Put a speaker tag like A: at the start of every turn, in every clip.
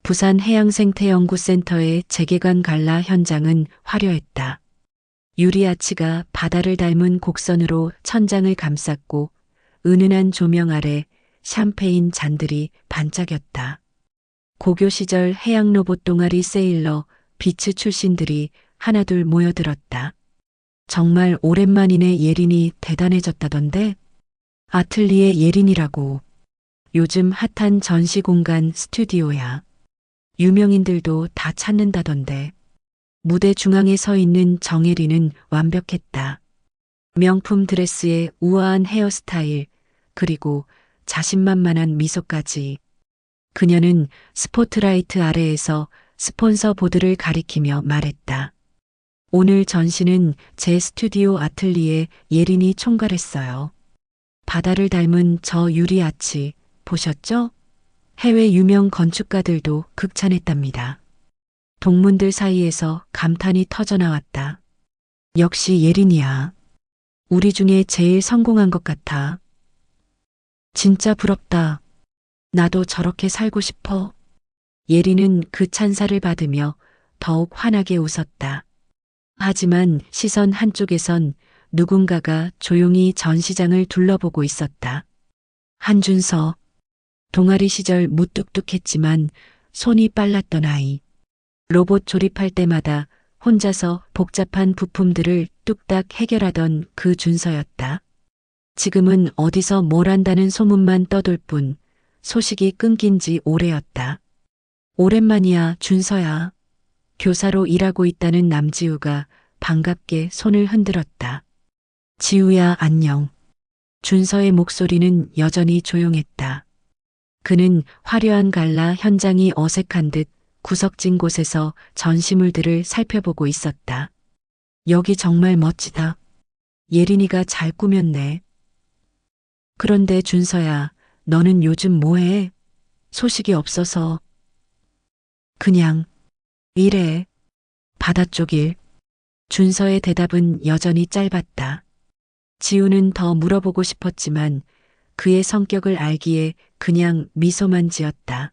A: 부산 해양생태연구센터의 재개관 갈라 현장은 화려했다. 유리아치가 바다를 닮은 곡선으로 천장을 감쌌고 은은한 조명 아래 샴페인 잔들이 반짝였다. 고교 시절 해양 로봇 동아리 세일러 비츠 출신들이 하나둘 모여들었다. 정말 오랜만이네. 예린이 대단해졌다던데? 아틀리에 예린이라고. 요즘 핫한 전시 공간 스튜디오야. 유명인들도 다 찾는다던데. 무대 중앙에 서 있는 정예린은 완벽했다. 명품 드레스에 우아한 헤어스타일, 그리고 자신만만한 미소까지. 그녀는 스포트라이트 아래에서 스폰서 보드를 가리키며 말했다. 오늘 전시는 제 스튜디오 아틀리에 예린이 총괄했어요. 바다를 닮은 저 유리 아치 보셨죠? 해외 유명 건축가들도 극찬했답니다. 동문들 사이에서 감탄이 터져나왔다. 역시 예린이야. 우리 중에 제일 성공한 것 같아. 진짜 부럽다. 나도 저렇게 살고 싶어. 예린은 그 찬사를 받으며 더욱 환하게 웃었다. 하지만 시선 한쪽에선 누군가가 조용히 전시장을 둘러보고 있었다. 한준서. 동아리 시절 무뚝뚝했지만 손이 빨랐던 아이. 로봇 조립할 때마다 혼자서 복잡한 부품들을 뚝딱 해결하던 그 준서였다. 지금은 어디서 뭘 한다는 소문만 떠돌 뿐 소식이 끊긴 지 오래였다. 오랜만이야, 준서야. 교사로 일하고 있다는 남지우가 반갑게 손을 흔들었다. 지우야, 안녕. 준서의 목소리는 여전히 조용했다. 그는 화려한 갈라 현장이 어색한 듯 구석진 곳에서 전시물들을 살펴보고 있었다. 여기 정말 멋지다. 예린이가 잘 꾸몄네. 그런데 준서야, 너는 요즘 뭐해? 소식이 없어서. 그냥 일해. 바다 쪽 일. 준서의 대답은 여전히 짧았다. 지우는 더 물어보고 싶었지만 그의 성격을 알기에 그냥 미소만 지었다.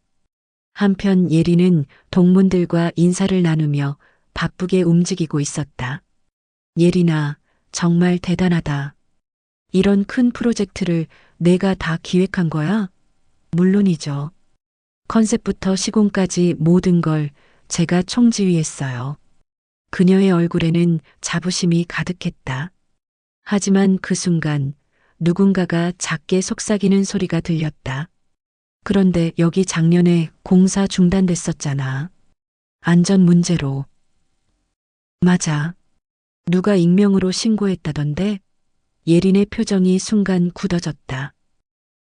A: 한편 예린은 동문들과 인사를 나누며 바쁘게 움직이고 있었다. 예린아, 정말 대단하다. 이런 큰 프로젝트를 내가 다 기획한 거야? 물론이죠. 컨셉부터 시공까지 모든 걸 제가 총지휘했어요. 그녀의 얼굴에는 자부심이 가득했다. 하지만 그 순간 누군가가 작게 속삭이는 소리가 들렸다. 그런데 여기 작년에 공사 중단됐었잖아. 안전 문제로. 맞아. 누가 익명으로 신고했다던데? 예린의 표정이 순간 굳어졌다.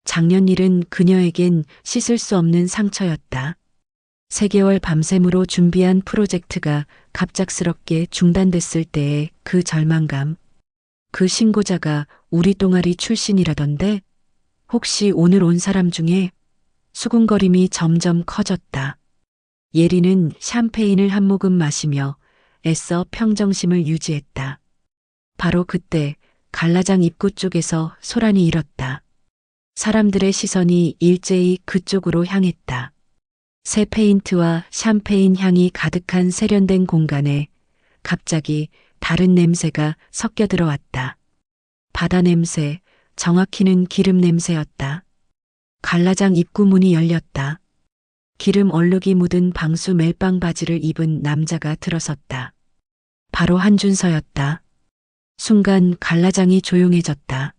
A: 작년 일은 그녀에겐 씻을 수 없는 상처였다. 3개월 밤샘으로 준비한 프로젝트가 갑작스럽게 중단됐을 때의 그 절망감. 그 신고자가 우리 동아리 출신이라던데? 혹시 오늘 온 사람 중에? 수군거림이 점점 커졌다. 예린은 샴페인을 한 모금 마시며 애써 평정심을 유지했다. 바로 그때 갈라장 입구 쪽에서 소란이 일었다. 사람들의 시선이 일제히 그쪽으로 향했다. 새 페인트와 샴페인 향이 가득한 세련된 공간에 갑자기 다른 냄새가 섞여 들어왔다. 바다 냄새, 정확히는 기름 냄새였다. 갈라장 입구 문이 열렸다. 기름 얼룩이 묻은 방수 멜빵 바지를 입은 남자가 들어섰다. 바로 한준서였다. 순간 갈라장이 조용해졌다.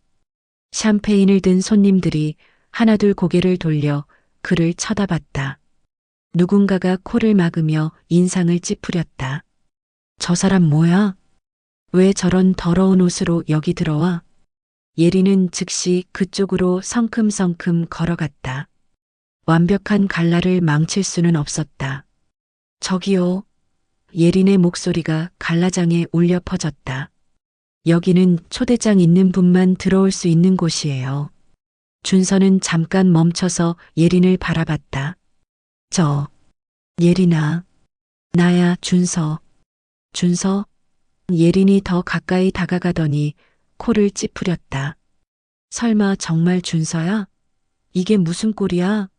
A: 샴페인을 든 손님들이 하나둘 고개를 돌려 그를 쳐다봤다. 누군가가 코를 막으며 인상을 찌푸렸다. 저 사람 뭐야? 왜 저런 더러운 옷으로 여기 들어와? 예린은 즉시 그쪽으로 성큼성큼 걸어갔다. 완벽한 갈라를 망칠 수는 없었다. 저기요. 예린의 목소리가 갈라장에 울려 퍼졌다. 여기는 초대장 있는 분만 들어올 수 있는 곳이에요. 준서는 잠깐 멈춰서 예린을 바라봤다. 예린아. 나야, 준서. 준서? 예린이 더 가까이 다가가더니 코를 찌푸렸다. 설마 정말 준서야? 이게 무슨 꼴이야?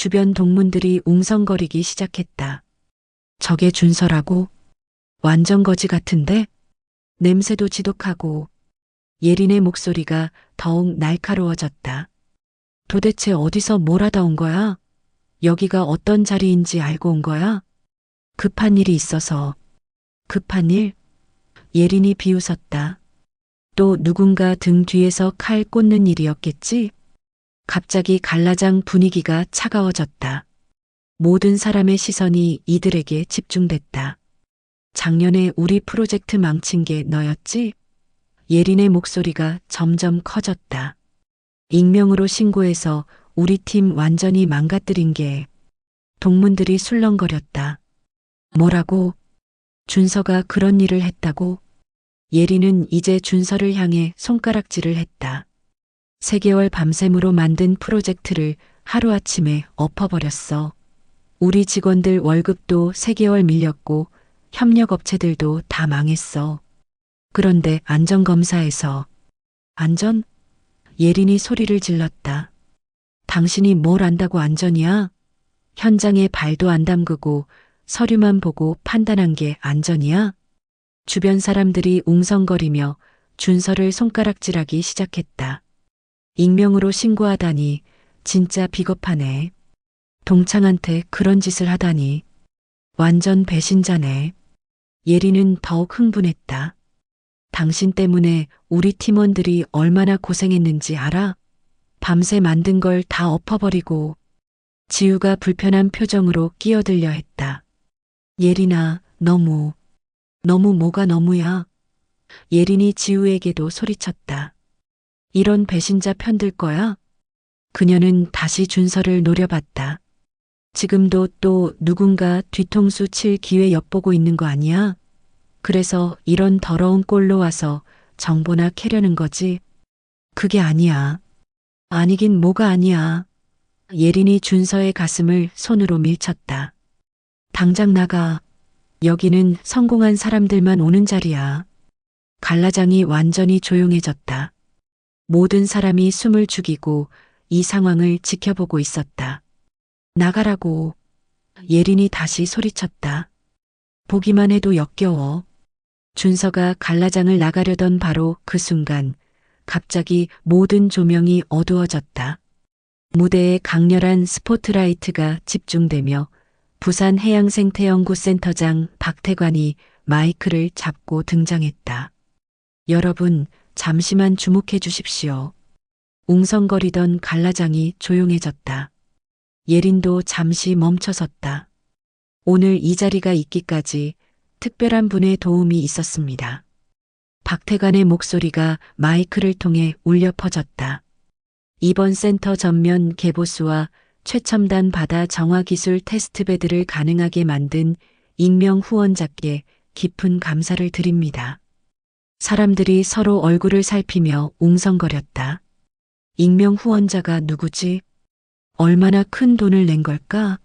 A: 주변 동문들이 웅성거리기 시작했다. 저게 준서라고? 완전 거지 같은데? 냄새도 지독하고. 예린의 목소리가 더욱 날카로워졌다. 도대체 어디서 뭘 하다 온 거야? 여기가 어떤 자리인지 알고 온 거야? 급한 일이 있어서. 급한 일? 예린이 비웃었다. 또 누군가 등 뒤에서 칼 꽂는 일이었겠지? 갑자기 갈라장 분위기가 차가워졌다. 모든 사람의 시선이 이들에게 집중됐다. 작년에 우리 프로젝트 망친 게 너였지? 예린의 목소리가 점점 커졌다. 익명으로 신고해서 우리 팀 완전히 망가뜨린 게. 동문들이 술렁거렸다. 뭐라고? 준서가 그런 일을 했다고? 예린은 이제 준서를 향해 손가락질을 했다. 3개월 밤샘으로 만든 프로젝트를 하루아침에 엎어버렸어. 우리 직원들 월급도 3개월 밀렸고 협력업체들도 다 망했어. 그런데 안전검사에서. 안전? 예린이 소리를 질렀다. 당신이 뭘 안다고 안전이야? 현장에 발도 안 담그고 서류만 보고 판단한 게 안전이야? 주변 사람들이 웅성거리며 준서를 손가락질하기 시작했다. 익명으로 신고하다니 진짜 비겁하네. 동창한테 그런 짓을 하다니. 완전 배신자네. 예린은 더욱 흥분했다. 당신 때문에 우리 팀원들이 얼마나 고생했는지 알아? 밤새 만든 걸 다 엎어버리고. 지우가 불편한 표정으로 끼어들려 했다. 예린아, 너무 뭐가 너무야. 예린이 지우에게도 소리쳤다. 이런 배신자 편들 거야? 그녀는 다시 준서를 노려봤다. 지금도 또 누군가 뒤통수 칠 기회 엿보고 있는 거 아니야? 그래서 이런 더러운 꼴로 와서 정보나 캐려는 거지? 그게 아니야. 아니긴 뭐가 아니야. 예린이 준서의 가슴을 손으로 밀쳤다. 당장 나가. 여기는 성공한 사람들만 오는 자리야. 갈라장이 완전히 조용해졌다. 모든 사람이 숨을 죽이고 이 상황을 지켜보고 있었다. 나가라고. 예린이 다시 소리쳤다. 보기만 해도 역겨워. 준서가 갈라장을 나가려던 바로 그 순간 갑자기 모든 조명이 어두워졌다. 무대에 강렬한 스포트라이트가 집중되며 부산해양생태연구센터장 박태관이 마이크를 잡고 등장했다. 여러분, 잠시만 주목해 주십시오. 웅성거리던 갈라장이 조용해졌다. 예린도 잠시 멈춰섰다. 오늘 이 자리가 있기까지 특별한 분의 도움이 있었습니다. 박태관의 목소리가 마이크를 통해 울려 퍼졌다. 이번 센터 전면 개보수와 최첨단 바다 정화 기술 테스트베드를 가능하게 만든 익명 후원자께 깊은 감사를 드립니다. 사람들이 서로 얼굴을 살피며 웅성거렸다. 익명 후원자가 누구지? 얼마나 큰 돈을 낸 걸까?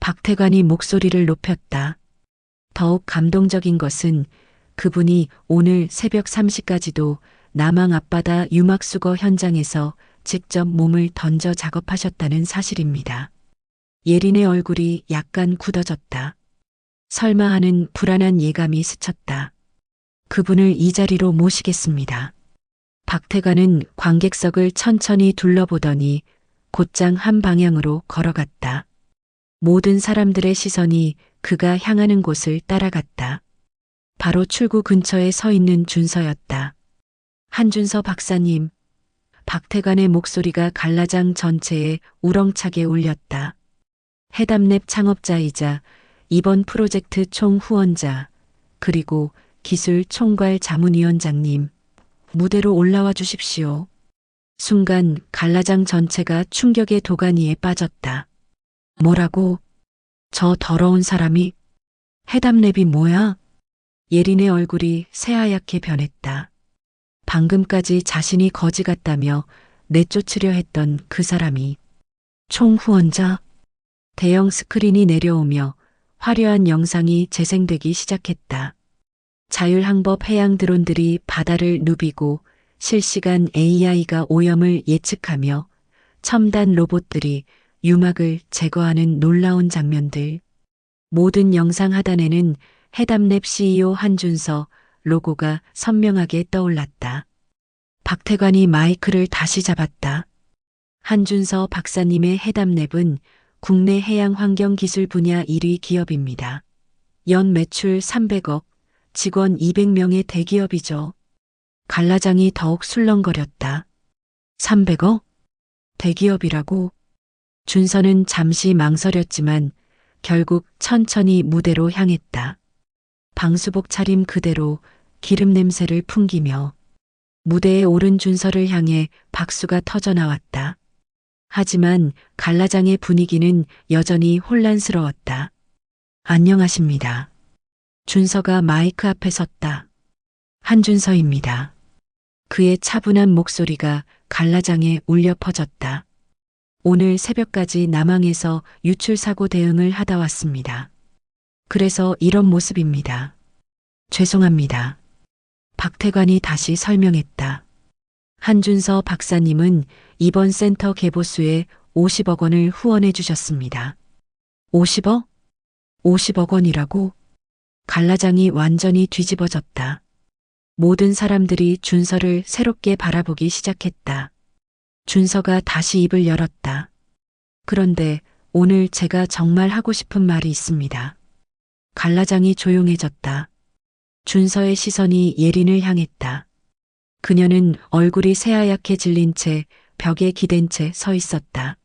A: 박태관이 목소리를 높였다. 더욱 감동적인 것은 그분이 오늘 새벽 3시까지도 남항 앞바다 유막수거 현장에서 직접 몸을 던져 작업하셨다는 사실입니다. 예린의 얼굴이 약간 굳어졌다. 설마 하는 불안한 예감이 스쳤다. 그분을 이 자리로 모시겠습니다. 박태관은 관객석을 천천히 둘러보더니 곧장 한 방향으로 걸어갔다. 모든 사람들의 시선이 그가 향하는 곳을 따라갔다. 바로 출구 근처에 서 있는 준서였다. 한준서 박사님. 박태관의 목소리가 갈라장 전체에 우렁차게 울렸다. 해담랩 창업자이자 이번 프로젝트 총 후원자, 그리고 기술 총괄 자문위원장님, 무대로 올라와 주십시오. 순간 갈라장 전체가 충격의 도가니에 빠졌다. 뭐라고? 저 더러운 사람이? 해담랩이 뭐야? 예린의 얼굴이 새하얗게 변했다. 방금까지 자신이 거지 같다며 내쫓으려 했던 그 사람이 총후원자? 대형 스크린이 내려오며 화려한 영상이 재생되기 시작했다. 자율항법 해양 드론들이 바다를 누비고 실시간 AI가 오염을 예측하며 첨단 로봇들이 유막을 제거하는 놀라운 장면들. 모든 영상 하단에는 해담랩 CEO 한준서 로고가 선명하게 떠올랐다. 박태관이 마이크를 다시 잡았다. 한준서 박사님의 해담랩은 국내 해양 환경 기술 분야 1위 기업입니다. 연 매출 300억, 직원 200명의 대기업이죠. 갈라장이 더욱 술렁거렸다. 300억? 대기업이라고? 준서는 잠시 망설였지만 결국 천천히 무대로 향했다. 방수복 차림 그대로 기름 냄새를 풍기며 무대에 오른 준서를 향해 박수가 터져 나왔다. 하지만 갈라장의 분위기는 여전히 혼란스러웠다. 안녕하십니다. 준서가 마이크 앞에 섰다. 한준서입니다. 그의 차분한 목소리가 갈라장에 울려 퍼졌다. 오늘 새벽까지 남항에서 유출사고 대응을 하다 왔습니다. 그래서 이런 모습입니다. 죄송합니다. 박태관이 다시 설명했다. 한준서 박사님은 이번 센터 개보수에 50억 원을 후원해 주셨습니다. 50억? 50억 원이라고? 갈라장이 완전히 뒤집어졌다. 모든 사람들이 준서를 새롭게 바라보기 시작했다. 준서가 다시 입을 열었다. 그런데 오늘 제가 정말 하고 싶은 말이 있습니다. 갈라장이 조용해졌다. 준서의 시선이 예린을 향했다. 그녀는 얼굴이 새하얗게 질린 채 벽에 기댄 채 서 있었다.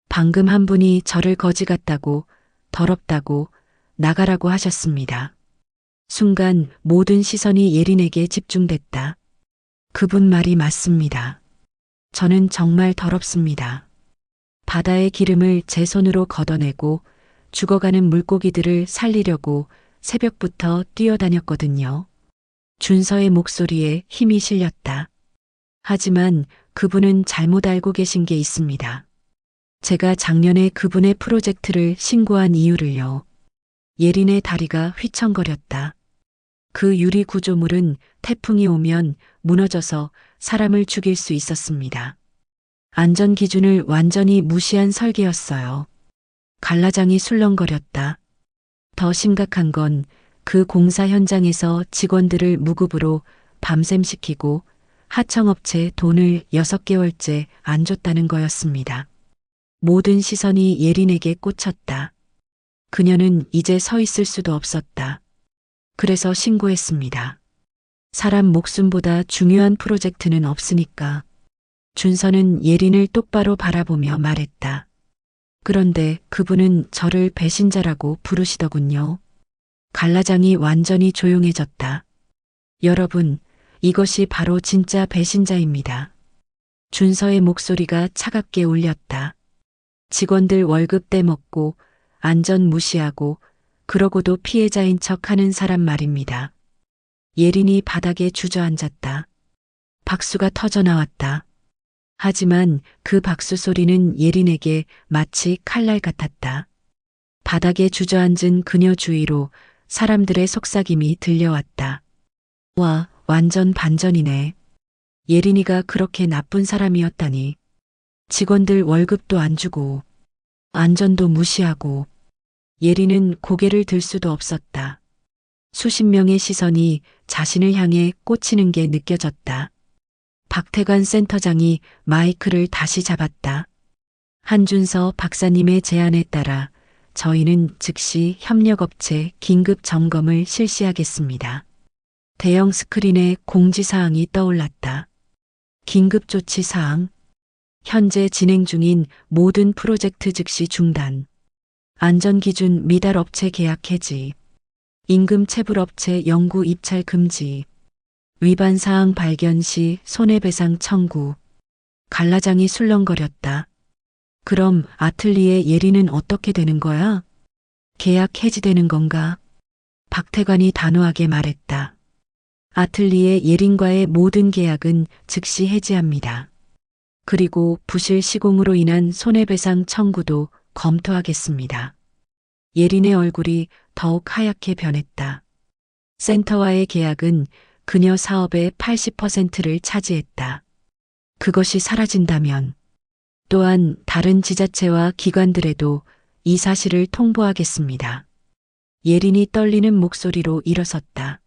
A: 방금 한 분이 저를 거지 같다고, 더럽다고, 나가라고 하셨습니다. 순간 모든 시선이 예린에게 집중됐다. 그분 말이 맞습니다. 저는 정말 더럽습니다. 바다의 기름을 제 손으로 걷어내고 죽어가는 물고기들을 살리려고 새벽부터 뛰어다녔거든요. 준서의 목소리에 힘이 실렸다. 하지만 그분은 잘못 알고 계신 게 있습니다. 제가 작년에 그분의 프로젝트를 신고한 이유를요. 예린의 다리가 휘청거렸다. 그 유리 구조물은 태풍이 오면 무너져서 사람을 죽일 수 있었습니다. 안전 기준을 완전히 무시한 설계였어요. 갈라장이 술렁거렸다. 더 심각한 건 그 공사 현장에서 직원들을 무급으로 밤샘시키고 하청업체 돈을 6개월째 안 줬다는 거였습니다. 모든 시선이 예린에게 꽂혔다. 그녀는 이제 서 있을 수도 없었다. 그래서 신고했습니다. 사람 목숨보다 중요한 프로젝트는 없으니까. 준서는 예린을 똑바로 바라보며 말했다. 그런데 그분은 저를 배신자라고 부르시더군요. 갈라장이 완전히 조용해졌다. 여러분, 이것이 바로 진짜 배신자입니다. 준서의 목소리가 차갑게 울렸다. 직원들 월급 떼먹고 안전 무시하고 그러고도 피해자인 척하는 사람 말입니다. 예린이 바닥에 주저앉았다. 박수가 터져 나왔다. 하지만 그 박수 소리는 예린에게 마치 칼날 같았다. 바닥에 주저앉은 그녀 주위로 사람들의 속삭임이 들려왔다. 와, 완전 반전이네. 예린이가 그렇게 나쁜 사람이었다니. 직원들 월급도 안 주고 안전도 무시하고. 예린은 고개를 들 수도 없었다. 수십 명의 시선이 자신을 향해 꽂히는 게 느껴졌다. 박태관 센터장이 마이크를 다시 잡았다. 한준서 박사님의 제안에 따라 저희는 즉시 협력업체 긴급 점검을 실시하겠습니다. 대형 스크린에 공지사항이 떠올랐다. 긴급조치사항. 현재 진행 중인 모든 프로젝트 즉시 중단. 안전기준 미달 업체 계약 해지. 임금 체불업체 영구 입찰 금지. 위반 사항 발견 시 손해배상 청구. 갈라장이 술렁거렸다. 그럼 아틀리에 예린은 어떻게 되는 거야? 계약 해지되는 건가? 박태관이 단호하게 말했다. 아틀리에 예린과의 모든 계약은 즉시 해지합니다. 그리고 부실 시공으로 인한 손해배상 청구도 검토하겠습니다. 예린의 얼굴이 더욱 하얗게 변했다. 센터와의 계약은 그녀 사업의 80%를 차지했다. 그것이 사라진다면 또한 다른 지자체와 기관들에도 이 사실을 통보하겠습니다. 예린이 떨리는 목소리로 일어섰다.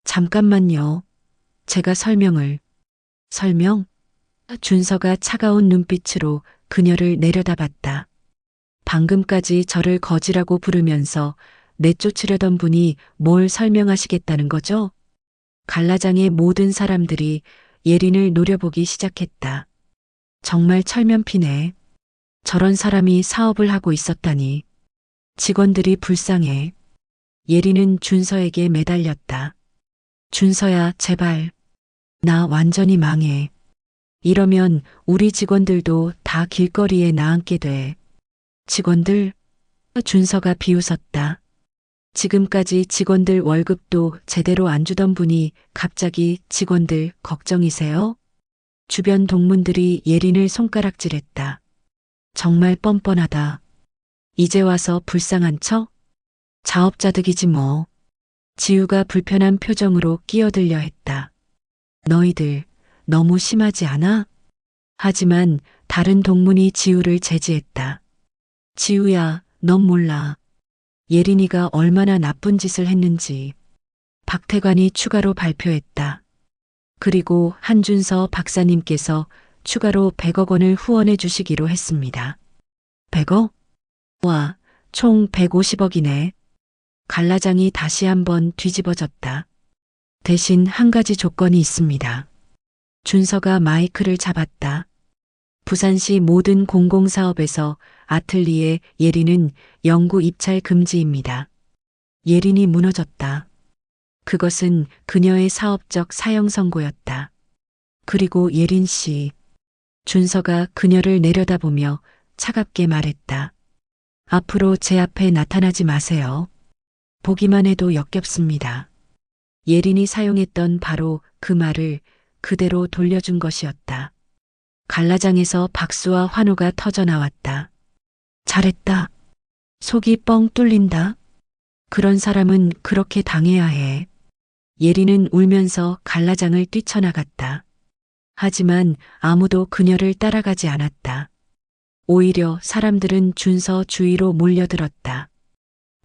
A: 잠깐만요. 제가 설명? 준서가 차가운 눈빛으로 그녀를 내려다봤다. 방금까지 저를 거지라고 부르면서 내쫓으려던 분이 뭘 설명하시겠다는 거죠? 갈라장의 모든 사람들이 예린을 노려보기 시작했다. 정말 철면피네. 저런 사람이 사업을 하고 있었다니. 직원들이 불쌍해. 예린은 준서에게 매달렸다. 준서야, 제발. 나 완전히 망해. 이러면 우리 직원들도 다 길거리에 나앉게 돼. 직원들? 준서가 비웃었다. 지금까지 직원들 월급도 제대로 안 주던 분이 갑자기 직원들 걱정이세요? 주변 동문들이 예린을 손가락질했다. 정말 뻔뻔하다. 이제 와서 불쌍한 척? 자업자득이지 뭐. 지우가 불편한 표정으로 끼어들려 했다. 너희들 너무 심하지 않아? 하지만 다른 동문이 지우를 제지했다. 지우야, 넌 몰라. 예린이가 얼마나 나쁜 짓을 했는지. 박태관이 추가로 발표했다. 그리고 한준서 박사님께서 추가로 100억 원을 후원해 주시기로 했습니다. 100억? 와, 총 150억이네. 갈라장이 다시 한번 뒤집어졌다. 대신 한 가지 조건이 있습니다. 준서가 마이크를 잡았다. 부산시 모든 공공사업에서 아틀리에 예린은 영구 입찰 금지입니다. 예린이 무너졌다. 그것은 그녀의 사업적 사형 선고였다. 그리고 예린 씨. 준서가 그녀를 내려다보며 차갑게 말했다. 앞으로 제 앞에 나타나지 마세요. 보기만 해도 역겹습니다. 예린이 사용했던 바로 그 말을 그대로 돌려준 것이었다. 갈라장에서 박수와 환호가 터져 나왔다. 잘했다. 속이 뻥 뚫린다. 그런 사람은 그렇게 당해야 해. 예린은 울면서 갈라장을 뛰쳐나갔다. 하지만 아무도 그녀를 따라가지 않았다. 오히려 사람들은 준서 주위로 몰려들었다.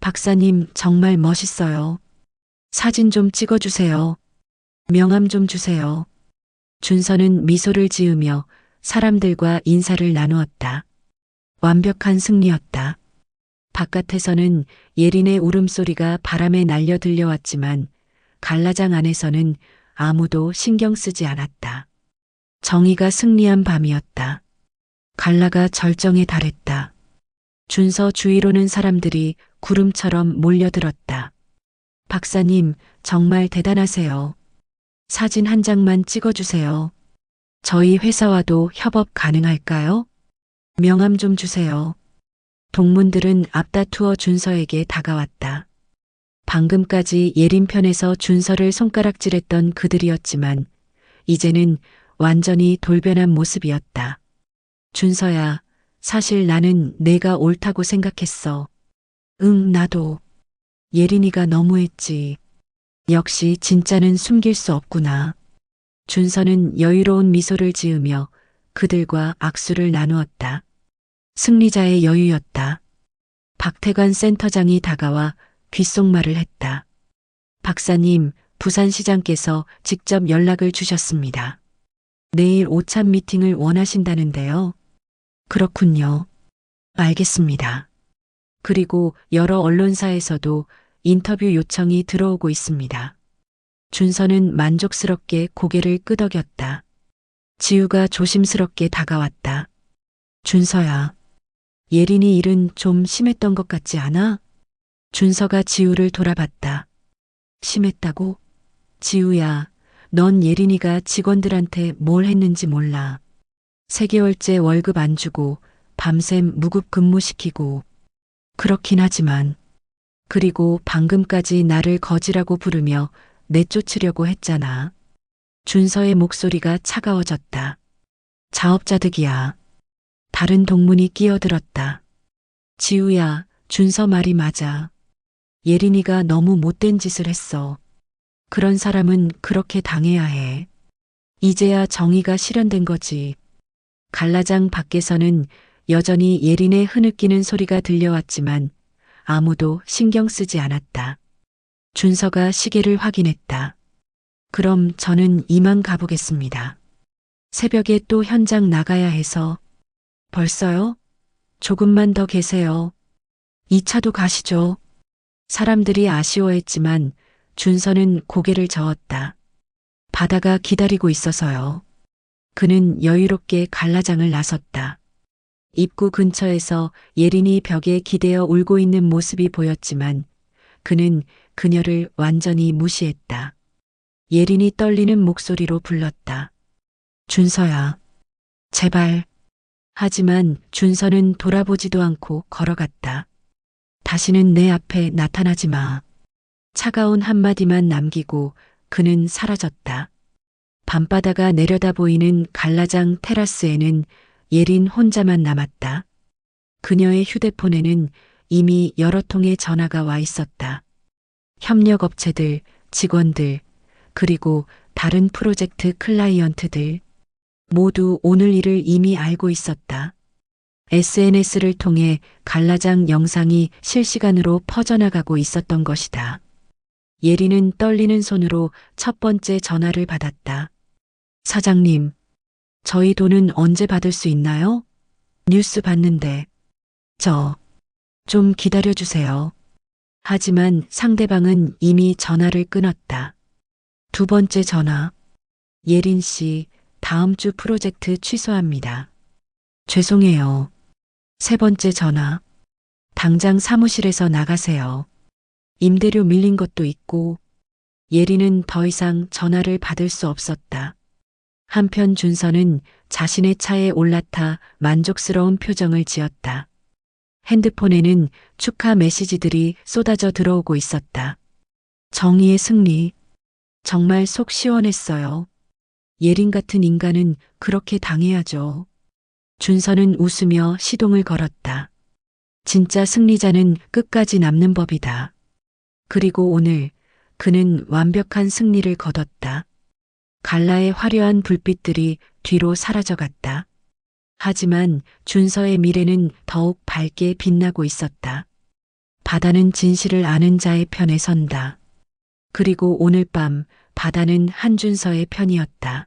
A: 박사님 정말 멋있어요. 사진 좀 찍어주세요. 명함 좀 주세요. 준서는 미소를 지으며 사람들과 인사를 나누었다. 완벽한 승리였다. 바깥에서는 예린의 울음소리가 바람에 날려 들려왔지만 갈라장 안에서는 아무도 신경 쓰지 않았다. 정의가 승리한 밤이었다. 갈라가 절정에 달했다. 준서 주위로는 사람들이 구름처럼 몰려들었다. 박사님, 정말 대단하세요. 사진 한 장만 찍어주세요. 저희 회사와도 협업 가능할까요? 명함 좀 주세요. 동문들은 앞다투어 준서에게 다가왔다. 방금까지 예린 편에서 준서를 손가락질했던 그들이었지만 이제는 완전히 돌변한 모습이었다. 준서야, 사실 나는 내가 옳다고 생각했어. 응, 나도. 예린이가 너무했지. 역시 진짜는 숨길 수 없구나. 준서는 여유로운 미소를 지으며 그들과 악수를 나누었다. 승리자의 여유였다. 박태관 센터장이 다가와 귓속말을 했다. 박사님, 부산시장께서 직접 연락을 주셨습니다. 내일 오찬 미팅을 원하신다는데요. 그렇군요. 알겠습니다. 그리고 여러 언론사에서도 인터뷰 요청이 들어오고 있습니다. 준서는 만족스럽게 고개를 끄덕였다. 지우가 조심스럽게 다가왔다. 준서야, 예린이 일은 좀 심했던 것 같지 않아? 준서가 지우를 돌아봤다. 심했다고? 지우야, 넌 예린이가 직원들한테 뭘 했는지 몰라. 3개월째 월급 안 주고 밤샘 무급 근무시키고. 그렇긴 하지만. 그리고 방금까지 나를 거지라고 부르며 내쫓으려고 했잖아. 준서의 목소리가 차가워졌다. 자업자득이야. 다른 동문이 끼어들었다. 지우야, 준서 말이 맞아. 예린이가 너무 못된 짓을 했어. 그런 사람은 그렇게 당해야 해. 이제야 정의가 실현된 거지. 갈라장 밖에서는 여전히 예린의 흐느끼는 소리가 들려왔지만 아무도 신경 쓰지 않았다. 준서가 시계를 확인했다. 그럼 저는 이만 가보겠습니다. 새벽에 또 현장 나가야 해서. 벌써요? 조금만 더 계세요. 2차도 가시죠. 사람들이 아쉬워했지만 준서는 고개를 저었다. 바다가 기다리고 있어서요. 그는 여유롭게 갈라장을 나섰다. 입구 근처에서 예린이 벽에 기대어 울고 있는 모습이 보였지만 그는 그녀를 완전히 무시했다. 예린이 떨리는 목소리로 불렀다. 준서야, 제발. 하지만 준서는 돌아보지도 않고 걸어갔다. 다시는 내 앞에 나타나지 마. 차가운 한마디만 남기고 그는 사라졌다. 밤바다가 내려다 보이는 갈라장 테라스에는 예린 혼자만 남았다. 그녀의 휴대폰에는 이미 여러 통의 전화가 와 있었다. 협력업체들, 직원들, 그리고 다른 프로젝트 클라이언트들. 모두 오늘 일을 이미 알고 있었다. SNS를 통해 갈라장 영상이 실시간으로 퍼져나가고 있었던 것이다. 예린은 떨리는 손으로 첫 번째 전화를 받았다. 사장님, 저희 돈은 언제 받을 수 있나요? 뉴스 봤는데. 좀 기다려주세요. 하지만 상대방은 이미 전화를 끊었다. 두 번째 전화. 예린 씨, 다음 주 프로젝트 취소합니다. 죄송해요. 세 번째 전화. 당장 사무실에서 나가세요. 임대료 밀린 것도 있고. 예린은 더 이상 전화를 받을 수 없었다. 한편 준서는 자신의 차에 올라타 만족스러운 표정을 지었다. 핸드폰에는 축하 메시지들이 쏟아져 들어오고 있었다. 정의의 승리. 정말 속 시원했어요. 예린 같은 인간은 그렇게 당해야죠. 준서는 웃으며 시동을 걸었다. 진짜 승리자는 끝까지 남는 법이다. 그리고 오늘 그는 완벽한 승리를 거뒀다. 갈라의 화려한 불빛들이 뒤로 사라져갔다. 하지만 준서의 미래는 더욱 밝게 빛나고 있었다. 바다는 진실을 아는 자의 편에 선다. 그리고 오늘 밤 바다는 한준서의 편이었다.